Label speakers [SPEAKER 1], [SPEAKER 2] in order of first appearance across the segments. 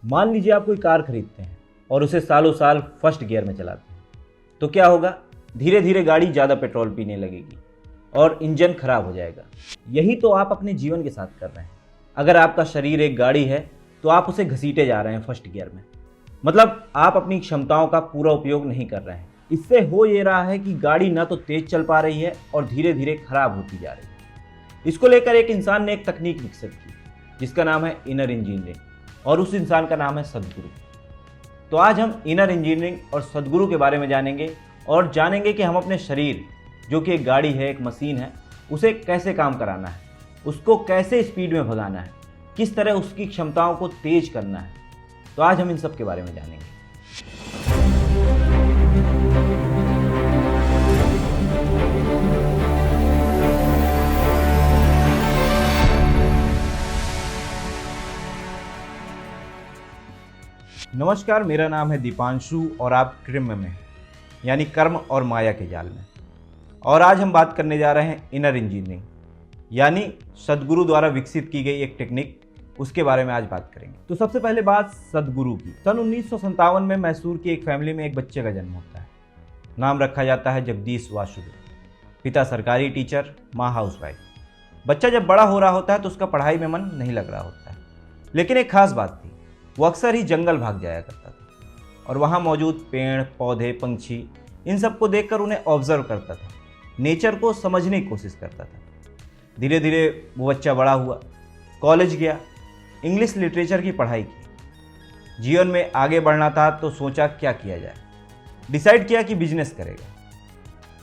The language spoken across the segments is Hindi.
[SPEAKER 1] मान लीजिए आप कोई कार खरीदते हैं और उसे सालों साल फर्स्ट गियर में चलाते हैं, तो क्या होगा? धीरे धीरे गाड़ी ज़्यादा पेट्रोल पीने लगेगी और इंजन खराब हो जाएगा। यही तो आप अपने जीवन के साथ कर रहे हैं। अगर आपका शरीर एक गाड़ी है तो आप उसे घसीटे जा रहे हैं फर्स्ट गियर में, मतलब आप अपनी क्षमताओं का पूरा उपयोग नहीं कर रहे हैं। इससे हो ये रहा है कि गाड़ी ना तो तेज चल पा रही है और धीरे धीरे खराब होती जा रही है। इसको लेकर एक इंसान ने एक तकनीक विकसित की जिसका नाम है इनर इंजीनियरिंग, और उस इंसान का नाम है सद्गुरु। तो आज हम इनर इंजीनियरिंग और सद्गुरु के बारे में जानेंगे और जानेंगे कि हम अपने शरीर, जो कि एक गाड़ी है, एक मशीन है, उसे कैसे काम कराना है, उसको कैसे स्पीड में भगाना है, किस तरह उसकी क्षमताओं को तेज करना है। तो आज हम इन सब के बारे में जानेंगे। नमस्कार, मेरा नाम है दीपांशु और आप क्रिम में, यानी कर्म और माया के जाल में। और आज हम बात करने जा रहे हैं इनर इंजीनियरिंग, यानी सद्गुरु द्वारा विकसित की गई एक टेक्निक, उसके बारे में आज बात करेंगे। तो सबसे पहले बात सद्गुरु की। सन 1957 में मैसूर की एक फैमिली में एक बच्चे का जन्म होता है। नाम रखा जाता है जगदीश वासुदेव। पिता सरकारी टीचर, माँ हाउसवाइफ। बच्चा जब बड़ा हो रहा होता है तो उसका पढ़ाई में मन नहीं लग रहा होता है, लेकिन एक खास बात थी, वो अक्सर ही जंगल भाग जाया करता था और वहाँ मौजूद पेड़, पौधे, पंछी, इन सबको देखकर उन्हें ऑब्जर्व करता था, नेचर को समझने की कोशिश करता था। धीरे धीरे वो बच्चा बड़ा हुआ, कॉलेज गया, इंग्लिश लिटरेचर की पढ़ाई की। जीवन में आगे बढ़ना था तो सोचा क्या किया जाए। डिसाइड किया कि बिजनेस करेगा,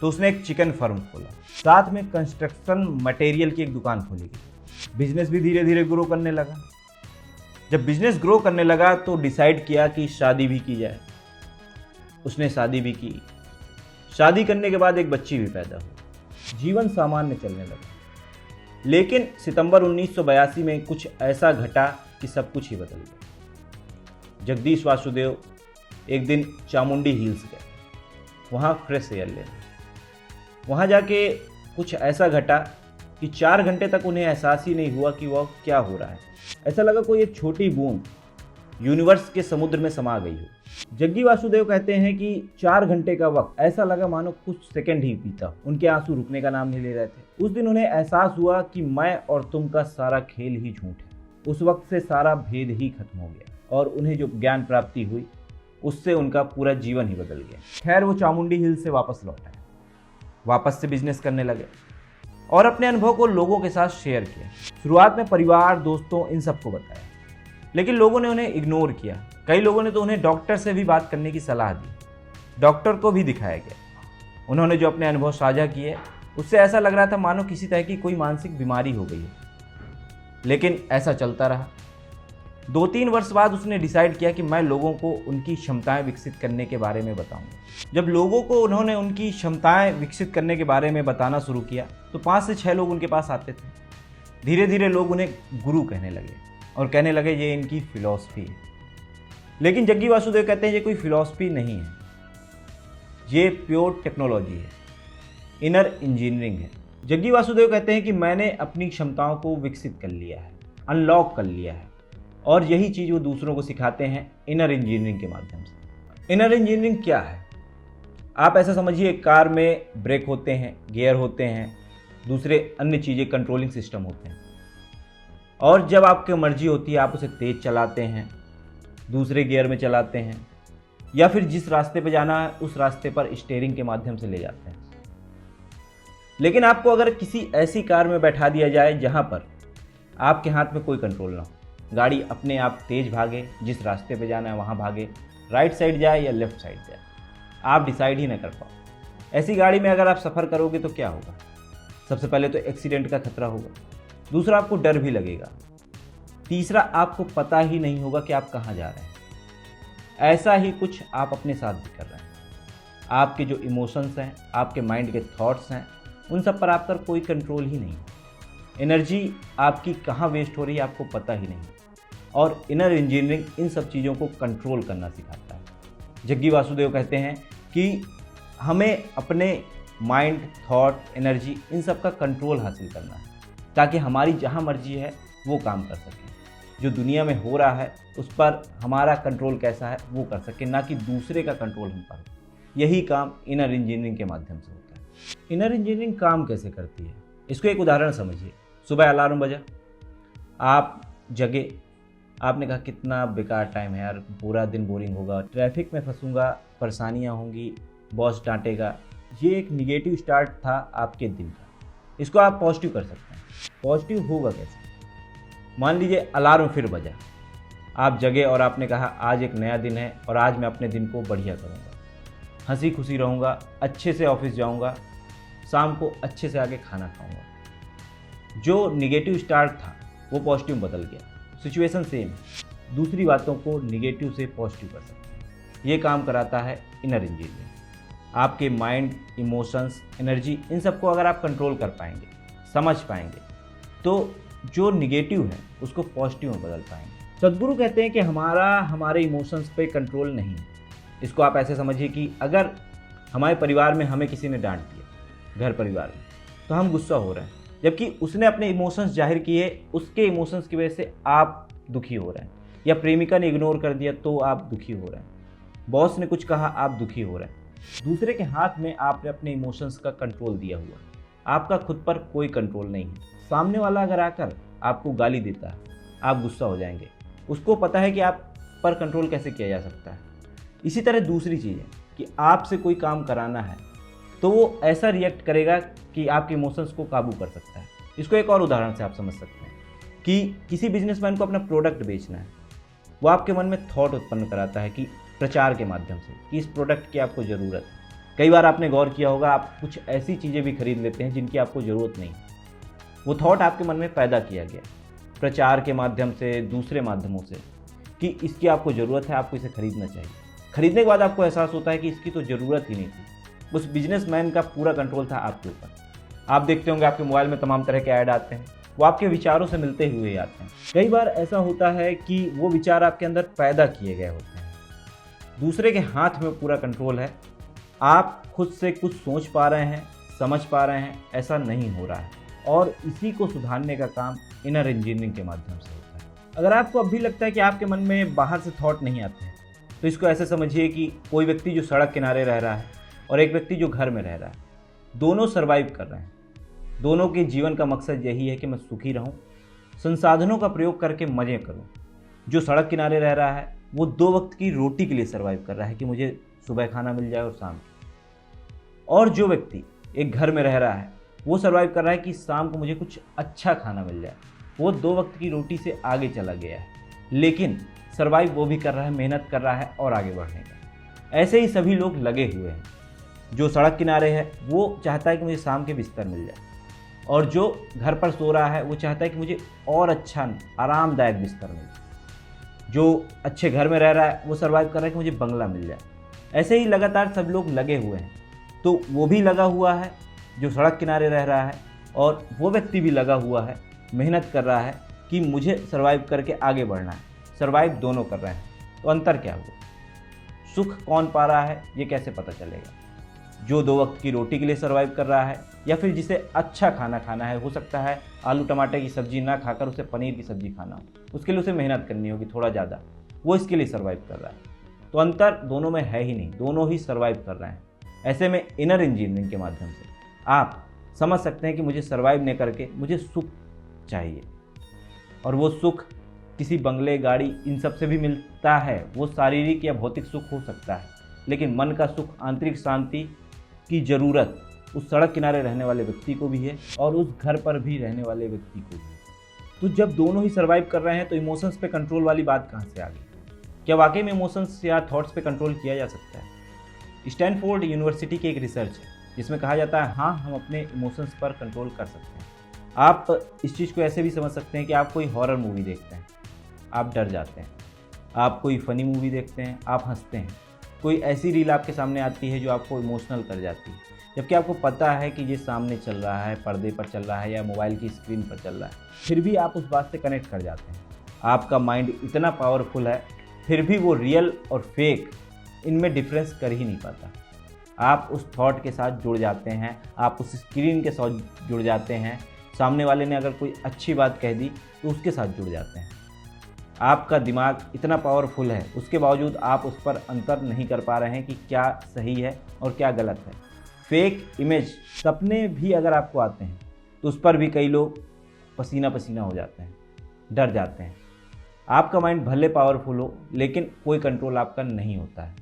[SPEAKER 1] तो उसने एक चिकन फार्म खोला, साथ में कंस्ट्रक्शन मटेरियल की एक दुकान खोली गई। बिजनेस भी धीरे धीरे ग्रो करने लगा। जब बिजनेस ग्रो करने लगा तो डिसाइड किया कि शादी भी की जाए। उसने शादी भी की। शादी करने के बाद एक बच्ची भी पैदा हुई। जीवन सामान्य चलने लगा, लेकिन सितंबर 1982 में कुछ ऐसा घटा कि सब कुछ ही बदल गया। जगदीश वासुदेव एक दिन चामुंडी हिल्स गए, वहाँ फ्रेश एयर लेने। वहाँ जाके कुछ ऐसा घटा कि 4 घंटे तक उन्हें एहसास ही नहीं हुआ कि वह क्या हो रहा है। ऐसा लगा कोई एक छोटी बूंद यूनिवर्स के समुद्र में समा गई हो। जग्गी वासुदेव कहते हैं कि 4 घंटे का वक्त ऐसा लगा मानो कुछ सेकंड ही बीता। उनके आंसू रुकने का नाम नहीं ले रहे थे। उस दिन उन्हें एहसास हुआ कि मैं और तुम का सारा खेल ही झूठ है। उस वक्त से सारा भेद ही खत्म हो गया और उन्हें जो ज्ञान प्राप्ति हुई उससे उनका पूरा जीवन ही बदल गया। खैर, वो चामुंडी हिल से वापस लौट आए, वापस से बिजनेस करने लगे और अपने अनुभव को लोगों के साथ शेयर किया। शुरुआत में परिवार, दोस्तों, इन सबको बताया, लेकिन लोगों ने उन्हें इग्नोर किया। कई लोगों ने तो उन्हें डॉक्टर से भी बात करने की सलाह दी। डॉक्टर को भी दिखाया गया। उन्होंने जो अपने अनुभव साझा किए उससे ऐसा लग रहा था मानो किसी तरह की कोई मानसिक बीमारी हो गई है। लेकिन ऐसा चलता रहा। 2-3 वर्ष बाद उसने डिसाइड किया कि मैं लोगों को उनकी क्षमताएं विकसित करने के बारे में बताऊंगा। जब लोगों को उन्होंने उनकी क्षमताएं विकसित करने के बारे में बताना शुरू किया तो 5 से 6 लोग उनके पास आते थे। धीरे धीरे लोग उन्हें गुरु कहने लगे और कहने लगे ये इनकी फिलॉसफी है। लेकिन जग्गी वासुदेव कहते हैं ये कोई फिलॉसफी नहीं है, ये प्योर टेक्नोलॉजी है, इनर इंजीनियरिंग है। जग्गी वासुदेव कहते हैं कि मैंने अपनी क्षमताओं को विकसित कर लिया है, अनलॉक कर लिया है, और यही चीज़ वो दूसरों को सिखाते हैं इनर इंजीनियरिंग के माध्यम से। इनर इंजीनियरिंग क्या है? आप ऐसा समझिए, कार में ब्रेक होते हैं, गियर होते हैं, दूसरे अन्य चीज़ें, कंट्रोलिंग सिस्टम होते हैं, और जब आपकी मर्जी होती है आप उसे तेज़ चलाते हैं, दूसरे गियर में चलाते हैं, या फिर जिस रास्ते पे जाना है उस रास्ते पर स्टीयरिंग के माध्यम से ले जाते हैं। लेकिन आपको अगर किसी ऐसी कार में बैठा दिया जाए जहां पर आपके हाथ में कोई कंट्रोल ना हो, गाड़ी अपने आप तेज भागे, जिस रास्ते पे जाना है वहां भागे, राइट साइड जाए या लेफ्ट साइड जाए, आप डिसाइड ही ना कर पाओ, ऐसी गाड़ी में अगर आप सफ़र करोगे तो क्या होगा? सबसे पहले तो एक्सीडेंट का खतरा होगा, दूसरा आपको डर भी लगेगा, तीसरा आपको पता ही नहीं होगा कि आप कहाँ जा रहे हैं। ऐसा ही कुछ आप अपने साथ भी कर रहे हैं। आपके जो इमोशंस हैं, आपके माइंड के थॉट्स हैं, उन सब पर आप पर कोई कंट्रोल ही नहीं। एनर्जी आपकी कहाँ वेस्ट हो रही है आपको पता ही नहीं, और इनर इंजीनियरिंग इन सब चीज़ों को कंट्रोल करना सिखाता है। जग्गी वासुदेव कहते हैं कि हमें अपने माइंड, थॉट, एनर्जी, इन सब का कंट्रोल हासिल करना है ताकि हमारी जहाँ मर्जी है वो काम कर सकें। जो दुनिया में हो रहा है उस पर हमारा कंट्रोल कैसा है वो कर सकें, ना कि दूसरे का कंट्रोल हम पर हो। यही काम इनर इंजीनियरिंग के माध्यम से होता है। इनर इंजीनियरिंग काम कैसे करती है, इसको एक उदाहरण समझिए। सुबह अलार्म बजा, आप जगे, आपने कहा कितना बेकार टाइम है यार, पूरा दिन बोरिंग होगा, ट्रैफिक में फंसूंगा, परेशानियां होंगी, बॉस डांटेगा। ये एक निगेटिव स्टार्ट था आपके दिन का। इसको आप पॉजिटिव कर सकते हैं। पॉजिटिव होगा कैसे? मान लीजिए अलार्म फिर बजा, आप जगे और आपने कहा आज एक नया दिन है और आज मैं अपने दिन को बढ़िया करूँगा, हंसी खुशी रहूँगा, अच्छे से ऑफिस जाऊँगा, शाम को अच्छे से आके खाना खाऊँगा। जो निगेटिव स्टार्ट था वो पॉजिटिव बदल गया। सिचुएशन सेम है, दूसरी बातों को निगेटिव से पॉजिटिव कर सकते हैं। ये काम कराता है इनर इंजीनियरिंग। आपके माइंड, इमोशंस, एनर्जी, इन सबको अगर आप कंट्रोल कर पाएंगे, समझ पाएंगे, तो जो निगेटिव है उसको पॉजिटिव में बदल पाएंगे। सद्गुरु कहते हैं कि हमारे इमोशंस पे कंट्रोल नहीं है। इसको आप ऐसे समझिए कि अगर हमारे परिवार में हमें किसी ने डांट दिया, घर परिवार में, तो हम गुस्सा हो रहे हैं, जबकि उसने अपने इमोशंस जाहिर किए, उसके इमोशंस की वजह से आप दुखी हो रहे हैं। या प्रेमिका ने इग्नोर कर दिया तो आप दुखी हो रहे हैं, बॉस ने कुछ कहा आप दुखी हो रहे हैं। दूसरे के हाथ में आपने अपने इमोशंस का कंट्रोल दिया हुआ, आपका खुद पर कोई कंट्रोल नहीं है। सामने वाला अगर आकर आपको गाली देता है, आप गुस्सा हो जाएंगे, उसको पता है कि आप पर कंट्रोल कैसे किया जा सकता है। इसी तरह दूसरी चीज़ है कि आपसे कोई काम कराना है तो वो ऐसा रिएक्ट करेगा कि आपके इमोशंस को काबू कर सकता है। इसको एक और उदाहरण से आप समझ सकते हैं कि किसी बिजनेसमैन को अपना प्रोडक्ट बेचना है, वो आपके मन में थॉट उत्पन्न कराता है कि प्रचार के माध्यम से कि इस प्रोडक्ट की आपको ज़रूरत है। कई बार आपने गौर किया होगा, आप कुछ ऐसी चीज़ें भी खरीद लेते हैं जिनकी आपको ज़रूरत नहीं। वो थॉट आपके मन में पैदा किया गया प्रचार के माध्यम से, दूसरे माध्यमों से, कि इसकी आपको ज़रूरत है, आपको इसे खरीदना चाहिए। खरीदने के बाद आपको एहसास होता है कि इसकी तो ज़रूरत ही नहीं थी। उस बिजनेसमैन का पूरा कंट्रोल था आपके ऊपर। आप देखते होंगे आपके मोबाइल में तमाम तरह के ऐड आते हैं, वो आपके विचारों से मिलते हुए आते हैं। कई बार ऐसा होता है कि वो विचार आपके अंदर पैदा किए गए होते हैं। दूसरे के हाथ में पूरा कंट्रोल है, आप खुद से कुछ सोच पा रहे हैं, समझ पा रहे हैं, ऐसा नहीं हो रहा है। और इसी को सुधारने का काम इनर इंजीनियरिंग के माध्यम से होता है। अगर आपको अब भी लगता है कि आपके मन में बाहर से थॉट नहीं आते हैं, तो इसको ऐसे समझिए कि कोई व्यक्ति जो सड़क किनारे रह रहा है और एक व्यक्ति जो घर में रह रहा है, दोनों सर्वाइव कर रहे हैं। दोनों के जीवन का मकसद यही है कि मैं सुखी रहूं, संसाधनों का प्रयोग करके मज़े करूं। जो सड़क किनारे रह रहा है वो 2 वक्त की रोटी के लिए सर्वाइव कर रहा है कि मुझे सुबह खाना मिल जाए और शाम को। और जो व्यक्ति एक घर में रह रहा है वो सर्वाइव कर रहा है कि शाम को मुझे कुछ अच्छा खाना मिल जाए। वो 2 वक्त की रोटी से आगे चला गया है, लेकिन सर्वाइव वो भी कर रहा है, मेहनत कर रहा है और आगे बढ़ने का। ऐसे ही सभी लोग लगे हुए हैं। जो सड़क किनारे है वो चाहता है कि मुझे शाम के बिस्तर मिल जाए, और जो घर पर सो रहा है वो चाहता है कि मुझे और अच्छा आरामदायक बिस्तर मिल जाए। जो अच्छे घर में रह रहा है वो सर्वाइव कर रहा है कि मुझे बंगला मिल जाए। ऐसे ही लगातार सब लोग लगे हुए हैं। तो वो भी लगा हुआ है जो सड़क किनारे रह रहा है, और वो व्यक्ति भी लगा हुआ है, मेहनत कर रहा है कि मुझे सर्वाइव करके आगे बढ़ना है। सर्वाइव दोनों कर रहे हैं, तो अंतर क्या हुआ? सुख कौन पा रहा है ये कैसे पता चलेगा? जो 2 वक्त की रोटी के लिए सर्वाइव कर रहा है, या फिर जिसे अच्छा खाना खाना है, हो सकता है आलू टमाटर की सब्जी ना खाकर उसे पनीर की सब्जी खाना हो, उसके लिए उसे मेहनत करनी होगी थोड़ा ज़्यादा, वो इसके लिए सर्वाइव कर रहा है। तो अंतर दोनों में है ही नहीं, दोनों ही सर्वाइव कर रहे हैं। ऐसे में इनर इंजीनियरिंग के माध्यम से आप समझ सकते हैं कि मुझे सर्वाइव नहीं करके मुझे सुख चाहिए, और वो सुख किसी बंगले, गाड़ी, इन सब से भी मिलता है। वो शारीरिक या भौतिक सुख हो सकता है, लेकिन मन का सुख, आंतरिक शांति की ज़रूरत उस सड़क किनारे रहने वाले व्यक्ति को भी है और उस घर पर भी रहने वाले व्यक्ति को भी। तो जब दोनों ही सर्वाइव कर रहे हैं तो इमोशंस पे कंट्रोल वाली बात कहाँ से आ गई? क्या वाकई में इमोशंस या थॉट्स पे कंट्रोल किया जा सकता है? स्टैनफोर्ड यूनिवर्सिटी की एक रिसर्च है जिसमें कहा जाता है हाँ, हम अपने इमोशंस पर कंट्रोल कर सकते हैं। आप इस चीज़ को ऐसे भी समझ सकते हैं कि आप कोई हॉरर मूवी देखते हैं, आप डर जाते हैं। आप कोई फ़नी मूवी देखते हैं, आप हंसते हैं। कोई ऐसी रील आपके सामने आती है जो आपको इमोशनल कर जाती है, जबकि आपको पता है कि ये सामने चल रहा है, पर्दे पर चल रहा है या मोबाइल की स्क्रीन पर चल रहा है, फिर भी आप उस बात से कनेक्ट कर जाते हैं। आपका माइंड इतना पावरफुल है, फिर भी वो रियल और फेक इनमें डिफरेंस कर ही नहीं पाता। आप उस थॉट के साथ जुड़ जाते हैं, आप उस स्क्रीन के साथ जुड़ जाते हैं। सामने वाले ने अगर कोई अच्छी बात कह दी तो उसके साथ जुड़ जाते हैं। आपका दिमाग इतना पावरफुल है, उसके बावजूद आप उस पर अंतर नहीं कर पा रहे हैं कि क्या सही है और क्या गलत है। फेक इमेज सपने भी अगर आपको आते हैं तो उस पर भी कई लोग पसीना पसीना हो जाते हैं, डर जाते हैं। आपका माइंड भले पावरफुल हो, लेकिन कोई कंट्रोल आपका नहीं होता है।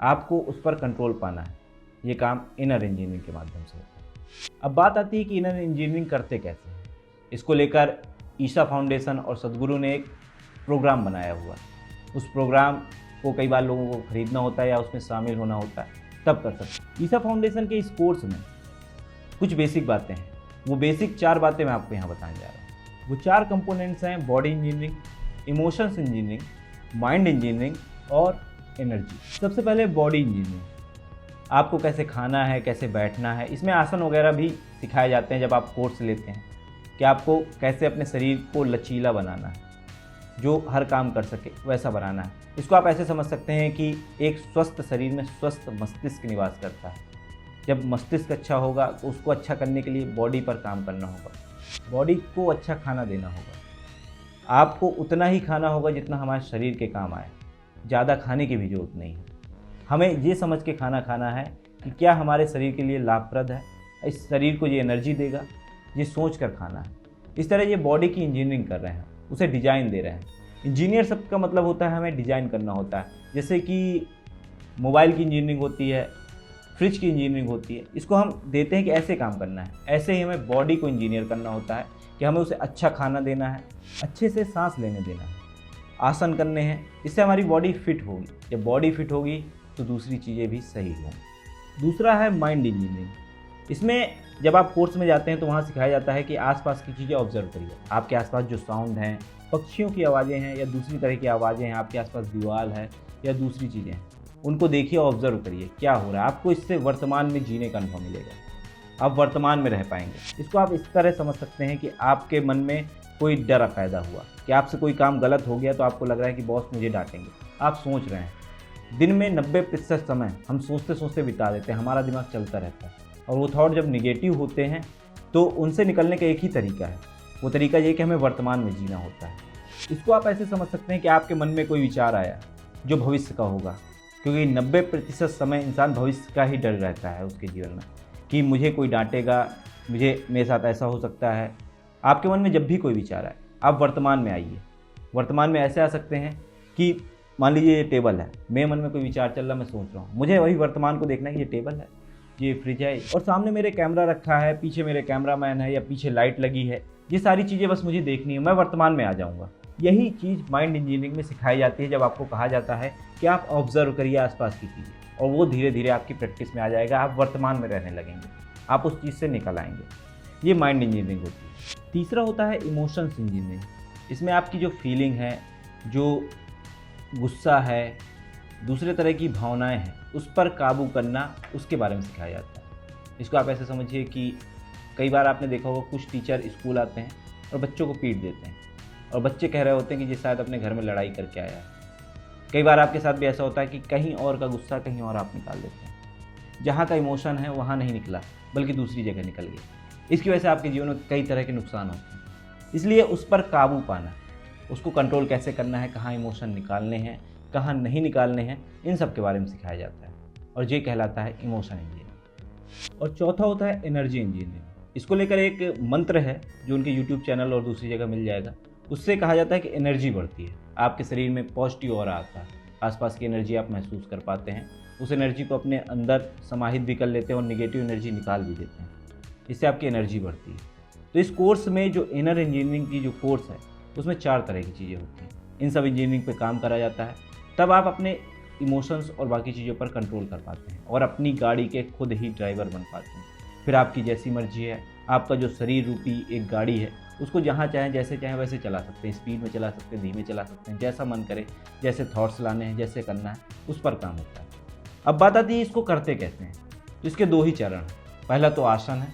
[SPEAKER 1] आपको उस पर कंट्रोल पाना है। ये काम इनर इंजीनियरिंग के माध्यम से होता है। अब बात आती है कि इनर इंजीनियरिंग करते कैसे हैं। इसको लेकर ईशा फाउंडेशन और सद्गुरु ने एक प्रोग्राम बनाया हुआ है। उस प्रोग्राम को कई बार लोगों को खरीदना होता है या उसमें शामिल होना होता है, तब कर सकते हैं। ईशा फाउंडेशन के इस कोर्स में कुछ बेसिक बातें हैं। वो बेसिक 4 बातें मैं आपको यहाँ बताने जा रहा हूँ। वो 4 कंपोनेंट्स हैं: body engineering, emotions engineering, mind engineering और एनर्जी। सबसे पहले बॉडी इंजीनियरिंग। आपको कैसे खाना है, कैसे बैठना है, इसमें आसन वगैरह भी सिखाए जाते हैं जब आप कोर्स लेते हैं, कि आपको कैसे अपने शरीर को लचीला बनाना है, जो हर काम कर सके वैसा बनाना है। इसको आप ऐसे समझ सकते हैं कि एक स्वस्थ शरीर में स्वस्थ मस्तिष्क निवास करता है। जब मस्तिष्क अच्छा होगा तो उसको अच्छा करने के लिए बॉडी पर काम करना होगा, बॉडी को अच्छा खाना देना होगा। आपको उतना ही खाना होगा जितना हमारे शरीर के काम आए, ज़्यादा खाने की भी जरूरत नहीं है। हमें ये समझ के खाना खाना है कि क्या हमारे शरीर के लिए लाभप्रद है, इस शरीर को ये एनर्जी देगा, ये सोच कर खाना है। इस तरह ये बॉडी की इंजीनियरिंग कर रहे हैं, उसे डिज़ाइन दे रहे हैं। इंजीनियर शब्द का मतलब होता है हमें डिज़ाइन करना होता है। जैसे कि मोबाइल की इंजीनियरिंग होती है, फ्रिज की इंजीनियरिंग होती है, इसको हम देते हैं कि ऐसे काम करना है। ऐसे ही हमें बॉडी को इंजीनियर करना होता है कि हमें उसे अच्छा खाना देना है, अच्छे से सांस लेने देना है, आसन करने हैं। इससे हमारी बॉडी फिट होगी। जब बॉडी फिट होगी तो दूसरी चीज़ें भी सही होंगी। दूसरा है माइंड इंजीनियरिंग। इसमें जब आप कोर्स में जाते हैं तो वहाँ सिखाया जाता है कि आसपास की चीज़ें ऑब्जर्व करिए। आपके आसपास जो साउंड हैं, पक्षियों की आवाज़ें हैं या दूसरी तरह की आवाज़ें हैं, आपके आसपास दीवार है या दूसरी चीज़ें हैं, उनको देखिए, ऑब्जर्व करिए क्या हो रहा है। आपको इससे वर्तमान में जीने का अनुभव मिलेगा, आप वर्तमान में रह पाएंगे। इसको आप इस तरह समझ सकते हैं कि आपके मन में कोई डर पैदा हुआ कि आपसे कोई काम गलत हो गया, तो आपको लग रहा है कि बॉस मुझे डांटेंगे। आप सोच रहे हैं। दिन में 90% समय हम सोचते सोचते बिता देते हैं, हमारा दिमाग चलता रहता है। और वो थॉट जब निगेटिव होते हैं तो उनसे निकलने का एक ही तरीका है। वो तरीका ये कि हमें वर्तमान में जीना होता है। इसको आप ऐसे समझ सकते हैं कि आपके मन में कोई विचार आया जो भविष्य का होगा, क्योंकि 90% समय इंसान भविष्य का ही डर रहता है उसके जीवन में, कि मुझे कोई डांटेगा, मेरे साथ ऐसा हो सकता है। आपके मन में जब भी कोई विचार आए, आप वर्तमान में आइए। वर्तमान में ऐसे आ सकते हैं कि मान लीजिए ये टेबल है, मेरे मन में कोई विचार चल रहा, मैं सोच रहा हूँ, मुझे वही वर्तमान को देखना है कि ये टेबल है, ये फ्रिज है और सामने मेरे कैमरा रखा है, पीछे मेरे कैमरामैन है या पीछे लाइट लगी है। ये सारी चीज़ें बस मुझे देखनी है, मैं वर्तमान में आ जाऊँगा। यही चीज़ माइंड इंजीनियरिंग में सिखाई जाती है, जब आपको कहा जाता है कि आप ऑब्जर्व करिए आसपास की चीज़ें, और वो धीरे धीरे आपकी प्रैक्टिस में आ जाएगा। आप वर्तमान में रहने लगेंगे, आप उस चीज़ से निकल आएंगे। ये माइंड इंजीनियरिंग होती है। तीसरा होता है इमोशंस इंजीनियरिंग। इसमें आपकी जो फीलिंग है, जो गुस्सा है, दूसरे तरह की भावनाएं हैं, उस पर काबू करना, उसके बारे में सिखाया जाता है। इसको आप ऐसे समझिए कि कई बार आपने देखा होगा कुछ टीचर स्कूल आते हैं और बच्चों को पीट देते हैं, और बच्चे कह रहे होते हैं कि ये शायद अपने घर में लड़ाई करके आया है। कई बार आपके साथ भी ऐसा होता है कि कहीं और का गुस्सा कहीं और आप निकाल देते हैं। जहाँ का इमोशन है वहाँ नहीं निकला, बल्कि दूसरी जगह निकल गया। इसकी वजह से आपके जीवन में कई तरह के नुकसान होते हैं। इसलिए उस पर काबू पाना, उसको कंट्रोल कैसे करना है, कहाँ इमोशन निकालने हैं, कहाँ नहीं निकालने हैं, इन सब के बारे में सिखाया जाता है, और ये कहलाता है इमोशन इंजीनियरिंग। और चौथा होता है एनर्जी इंजीनियरिंग। इसको लेकर एक मंत्र है जो उनके यूट्यूब चैनल और दूसरी जगह मिल जाएगा। उससे कहा जाता है कि एनर्जी बढ़ती है, आपके शरीर में पॉजिटिव ऑरा आता है, आसपास की एनर्जी आप महसूस कर पाते हैं, उस एनर्जी को अपने अंदर समाहित भी कर लेते हैं और नेगेटिव एनर्जी निकाल भी देते हैं। इससे आपकी एनर्जी बढ़ती है। तो इस कोर्स में जो इनर इंजीनियरिंग की जो कोर्स है, उसमें 4 तरह की चीज़ें होती हैं। इन सब इंजीनियरिंग पे काम करा जाता है, तब आप अपने इमोशंस और बाकी चीज़ों पर कंट्रोल कर पाते हैं और अपनी गाड़ी के खुद ही ड्राइवर बन पाते हैं। फिर आपकी जैसी मर्जी है, आपका जो शरीर रूपी एक गाड़ी है, उसको जहाँ चाहें जैसे चाहें वैसे चला सकते हैं। स्पीड में चला सकते हैं, धीमे चला सकते हैं, जैसा मन करे, जैसे थॉट्स लाने हैं, जैसे करना है, उस पर काम होता है। अब बात आती है इसको करते कैसे हैं। तो इसके 2 ही चरण हैं। पहला तो आसन है,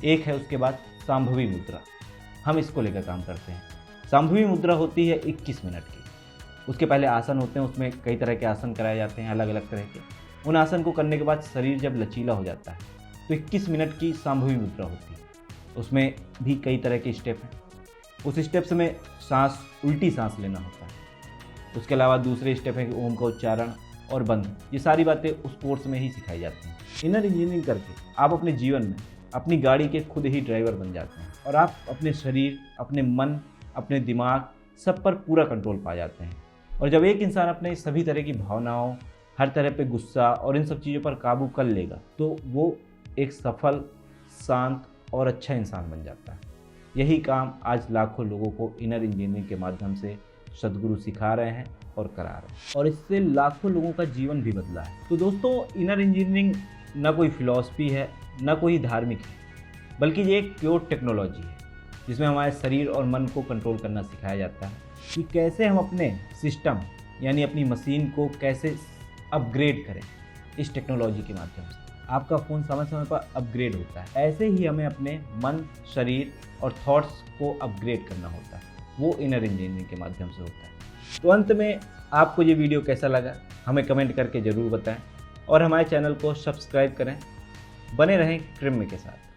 [SPEAKER 1] एक है उसके बाद सांभवी मुद्रा। हम इसको लेकर काम करते हैं। सांभवी मुद्रा होती है 21 मिनट की। उसके पहले आसन होते हैं, उसमें कई तरह के आसन कराए जाते हैं, अलग अलग तरह के। उन आसन को करने के बाद शरीर जब लचीला हो जाता है तो 21 मिनट की सांभवी मुद्रा होती है। उसमें भी कई तरह के स्टेप हैं। उस स्टेप्स में उल्टी सांस लेना होता है। उसके अलावा दूसरे स्टेप है कि ओम का उच्चारण और बंध। ये सारी बातें उस कोर्स में ही सिखाई जाती हैं। इनर इंजीनियरिंग करके आप अपने जीवन में अपनी गाड़ी के खुद ही ड्राइवर बन जाते हैं और आप अपने शरीर, अपने मन, अपने दिमाग सब पर पूरा कंट्रोल पा जाते हैं। और जब एक इंसान अपने सभी तरह की भावनाओं, हर तरह पे गुस्सा और इन सब चीज़ों पर काबू कर लेगा तो वो एक सफल, शांत और अच्छा इंसान बन जाता है। यही काम आज लाखों लोगों को इनर इंजीनियरिंग के माध्यम से सद्गुरु सिखा रहे हैं और करा रहे हैं, और इससे लाखों लोगों का जीवन भी बदला है। तो दोस्तों, इनर इंजीनियरिंग ना कोई फिलॉसफी है, ना कोई धार्मिक है, बल्कि ये एक प्योर टेक्नोलॉजी है जिसमें हमारे शरीर और मन को कंट्रोल करना सिखाया जाता है कि कैसे हम अपने सिस्टम यानी अपनी मशीन को कैसे अपग्रेड करें इस टेक्नोलॉजी के माध्यम से। आपका फ़ोन समय समय पर अपग्रेड होता है, ऐसे ही हमें अपने मन, शरीर और थॉट्स को अपग्रेड करना होता है, वो इनर इंजीनियरिंग के माध्यम से होता है। तो अंत में आपको ये वीडियो कैसा लगा हमें कमेंट करके ज़रूर बताएं और हमारे चैनल को सब्सक्राइब करें। बने रहें क्रिम के साथ।